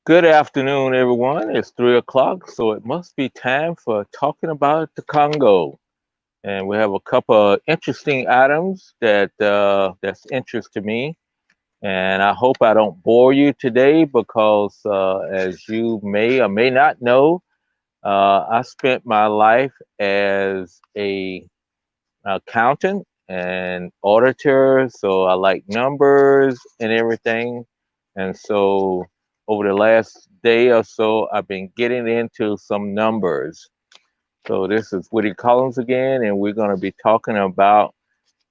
Good afternoon, everyone. It's 3 o'clock, so it must be time for talking about the Congo. And we have a couple of interesting items that's interest to me. And I hope I don't bore you today because, as you may or may not know, I spent my life as a accountant and auditor, so I like numbers and everything. And so over the last day or so, I've been getting into some numbers. So this is Woody Collins again, and we're going to be talking about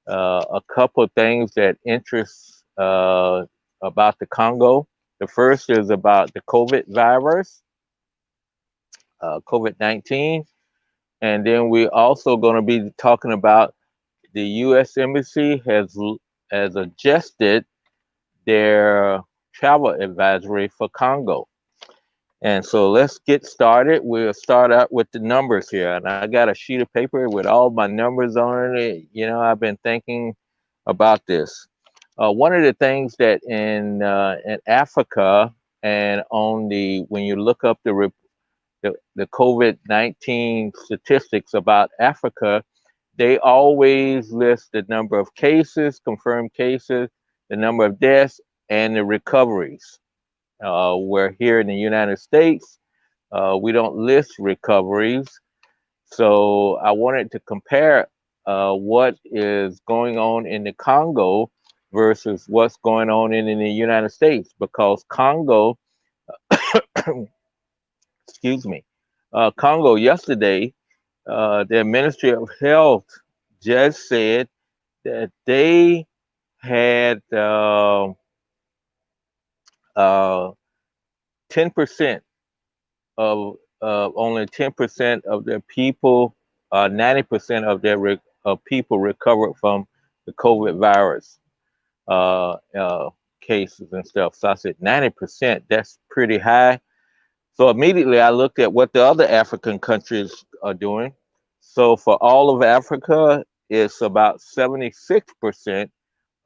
a couple of things that interest about the Congo. The first is about the COVID virus, COVID-19, and then we're also going to be talking about the U.S. Embassy has adjusted their travel advisory for Congo. And so let's get started. We'll start out with the numbers here. And I got a sheet of paper with all my numbers on it. I've been thinking about this. One of the things that in Africa and on the when you look up the COVID-19 statistics about Africa, they always list the number of cases, confirmed cases, the number of deaths, and the recoveries. Where here in the United States, we don't list recoveries. So I wanted to compare what is going on in the Congo versus what's going on in the United States, because Congo, excuse me, Congo yesterday, their Ministry of Health just said that they had 10% of only 10% of their people, 90% of their people recovered from the COVID virus cases and stuff. So I said 90%, that's pretty high. So immediately I looked at what the other African countries are doing. So for all of Africa, it's about 76%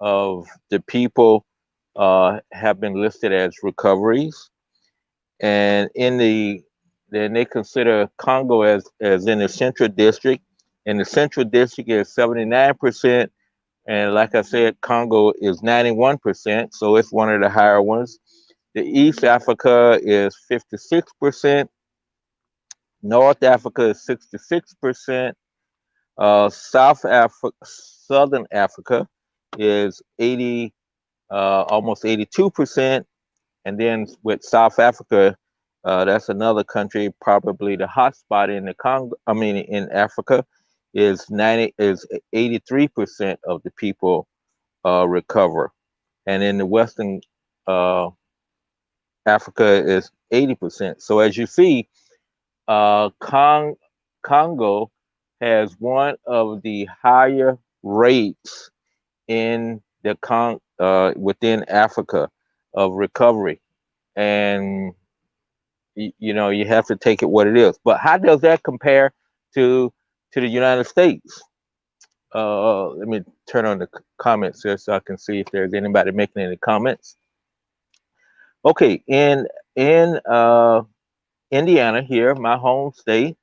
of the people have been listed as recoveries. And then they consider Congo as in the central district. And the central district is 79%. And like I said, Congo is 91%. So it's one of the higher ones. The East Africa is 56%. North Africa is 66%. Southern Africa is 80, almost 82%. And then with South Africa, that's another country, probably the hotspot in the Congo. I mean, in Africa, is 83% of the people recover, and in the Western uh, Africa is 80%. So as you see, Congo has one of the higher rates in the within Africa of recovery, and you have to take it what it is. But how does that compare to the United States? Let me turn on the comments here so I can see if there's anybody making any comments. Okay, in Indiana here, my home state,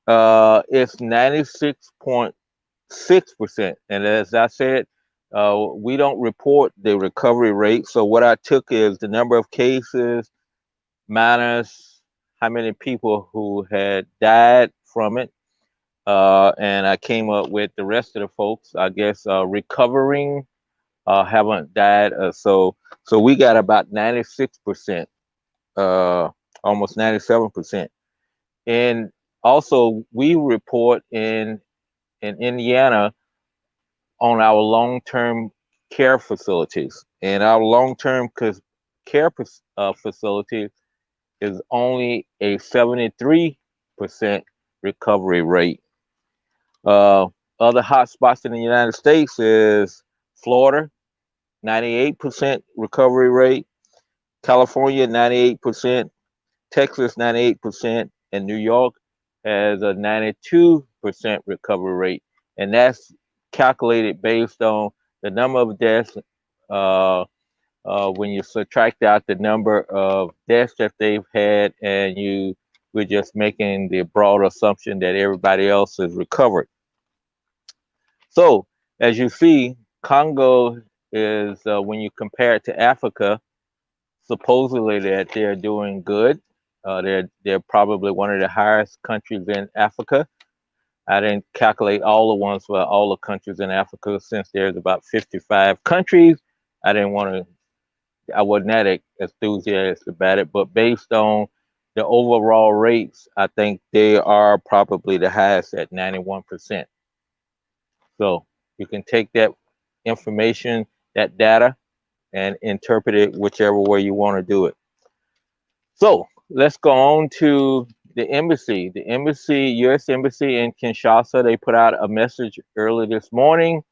it's 96.6%, and as I said, we don't report the recovery rate. So what I took is the number of cases minus how many people who had died from it. And I came up with the rest of the folks, I guess, recovering, haven't died. So we got about 96%, almost 97%. And also we report in Indiana on our long-term care facilities. And our long-term care facilities is only a 73% recovery rate. Other hotspots in the United States is Florida, 98% recovery rate, California, 98%, Texas, 98%, and New York has a 92% recovery rate. And that's calculated based on the number of deaths uh, when you subtract out the number of deaths that they've had, and we're just making the broad assumption that everybody else has recovered. So, as you see, Congo is, when you compare it to Africa, supposedly that they're doing good. They're probably one of the highest countries in Africa. I didn't calculate all the ones for all the countries in Africa, since there's about 55 countries. I didn't want to I wasn't that enthusiastic about it, but based on the overall rates, I think they are probably the highest at 91%. So you can take that information, that data, and interpret it whichever way you want to do it. So let's go on to the embassy. The embassy, U.S. Embassy in Kinshasa, they put out a message early this morning,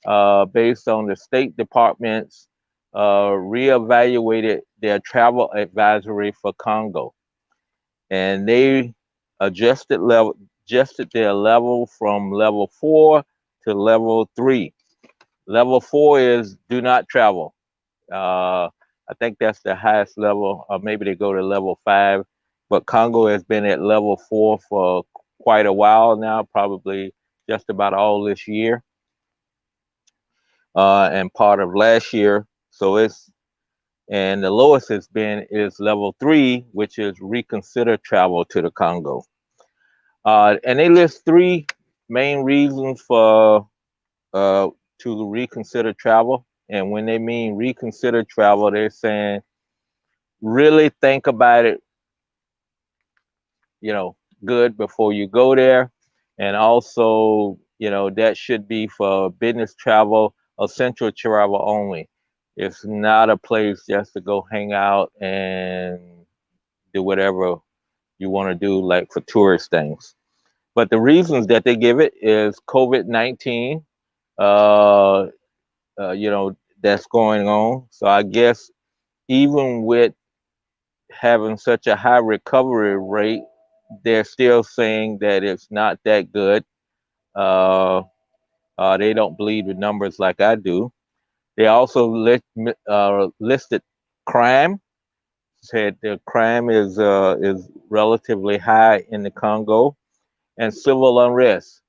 based on the State Department's reevaluated their travel advisory for Congo, and they adjusted their level from level 4 to level 3. Level 4 is do not travel. I think that's the highest level, or maybe they go to level 5. But Congo has been at level 4 for quite a while now, probably just about all this year, and part of last year. So and the lowest it's been is level 3, which is reconsider travel to the Congo. And they list 3 main reasons for to reconsider travel. And when they mean reconsider travel, they're saying really think about it, good before you go there. And also, that should be for business travel, essential travel only. It's not a place just to go hang out and do whatever you want to do, like for tourist things. But the reasons that they give it is COVID-19, uh, that's going on. So I guess even with having such a high recovery rate, they're still saying that it's not that good. Uh, they don't believe the numbers like I do. They also listed crime. Said the crime is relatively high in the Congo, and civil unrest.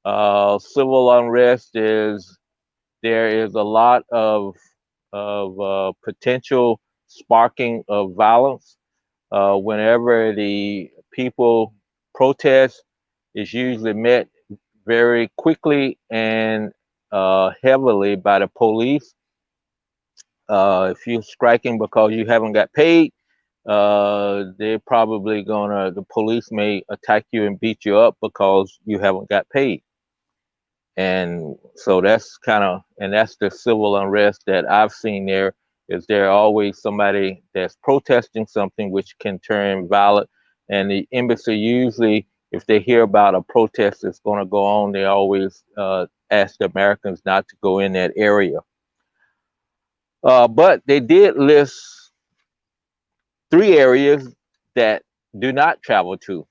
Civil unrest is there is a lot of potential sparking of violence. Whenever the people protest, is usually met very quickly and heavily by the police. If you're striking because you haven't got paid, they're probably the police may attack you and beat you up because you haven't got paid. And so that's the civil unrest that I've seen there. Is there always somebody that's protesting something which can turn violent? And the embassy usually, if they hear about a protest that's going to go on, they always ask the Americans not to go in that area. But they did list 3 areas that do not travel to.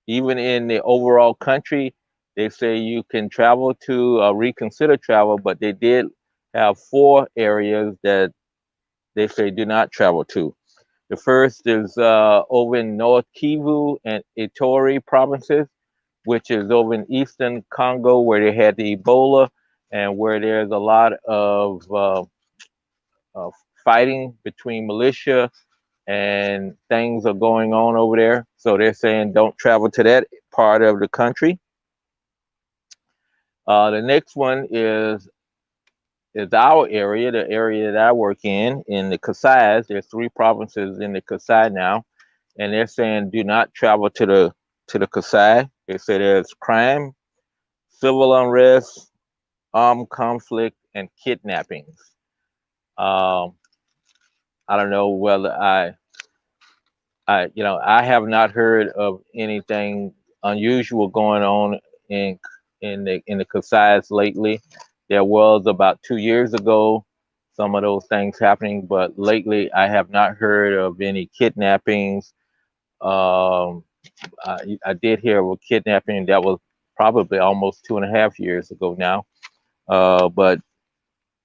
Even in the overall country, they say you can travel to, reconsider travel, but they did have 4 areas that they say do not travel to. The first is over in North Kivu and Ituri provinces, which is over in eastern Congo, where they had the Ebola and where there's a lot of fighting between militia and things are going on over there. So they're saying don't travel to that part of the country. The next one is our area, the area that I work in the Kasai. There's 3 provinces in the Kasai now, and they're saying do not travel to the Kasai. They say there's crime, civil unrest, armed conflict, and kidnappings. I don't know whether I have not heard of anything unusual going on in the Kasais lately. There was about 2 years ago some of those things happening, but lately I have not heard of any kidnappings. Um, I did hear of a kidnapping that was probably almost 2.5 years ago now, but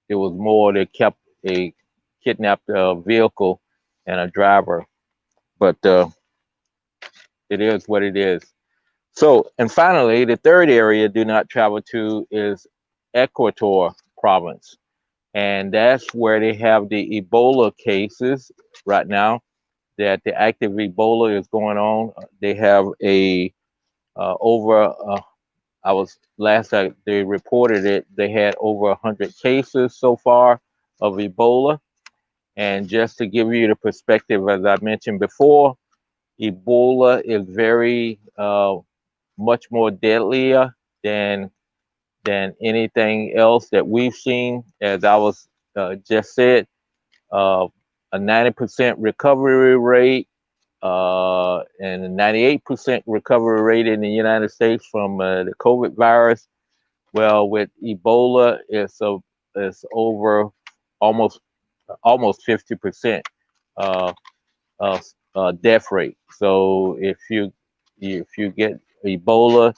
it was more they kept a kidnapped a vehicle and a driver. But it is what it is. So, and finally, the third area do not travel to is Equator province. And that's where they have the Ebola cases right now, that the active Ebola is going on. They have a over, I was last time they reported it, they had over 100 cases so far of Ebola. And just to give you the perspective, as I mentioned before, Ebola is very much more deadlier than anything else that we've seen. As I was just said, uh, a 90% recovery rate and a 98% recovery rate in the United States from the COVID virus. Well, with Ebola, it's over almost 50% uh, death rate. So if you get Ebola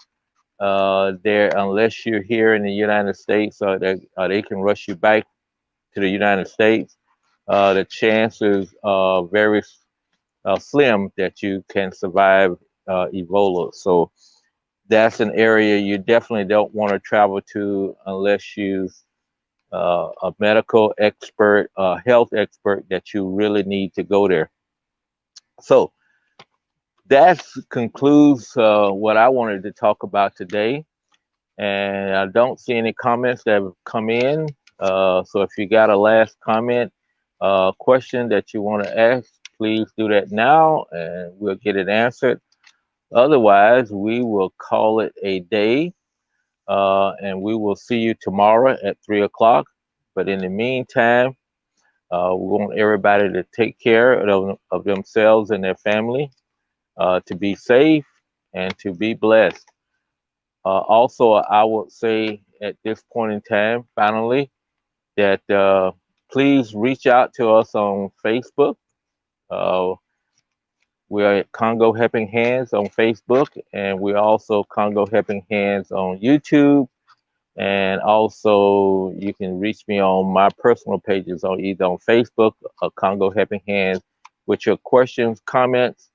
there, unless you're here in the United States, they can rush you back to the United States. The chances are very slim that you can survive Ebola. So that's an area you definitely don't want to travel to unless you a medical expert, health expert that you really need to go there. So that concludes what I wanted to talk about today. And I don't see any comments that have come in. So if you got a last comment, question that you want to ask, please do that now and we'll get it answered. Otherwise, we will call it a day and we will see you tomorrow at 3 o'clock. But in the meantime, we want everybody to take care of themselves and their family, to be safe and to be blessed. Also, I would say at this point in time, finally, that please reach out to us on Facebook. Uh, we are at Congo Helping Hands on Facebook, and we're also Congo Helping Hands on YouTube. And also, you can reach me on my personal pages on either on Facebook or Congo Helping Hands with your questions, comments,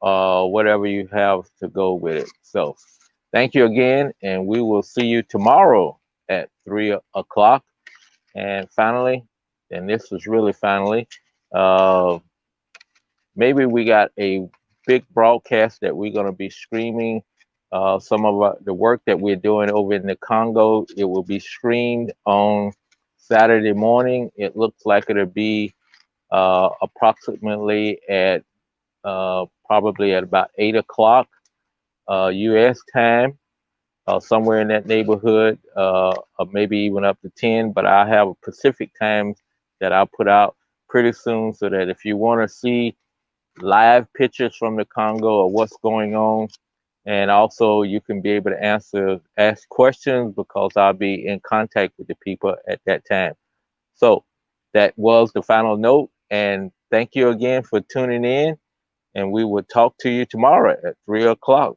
whatever you have to go with it. So, thank you again, and we will see you tomorrow at 3 o'clock. And finally, and this is really finally, uh, maybe we got a big broadcast that we're going to be streaming. Some of the work that we're doing over in the Congo, it will be streamed on Saturday morning. It looks like it'll be approximately at probably at about 8 o'clock U.S. time, somewhere in that neighborhood, or maybe even up to 10. But I have a Pacific time that I'll put out pretty soon, so that if you want to see live pictures from the Congo or what's going on, and also you can be able to ask questions, because I'll be in contact with the people at that time. So that was the final note, and thank you again for tuning in, and we will talk to you tomorrow at 3 o'clock.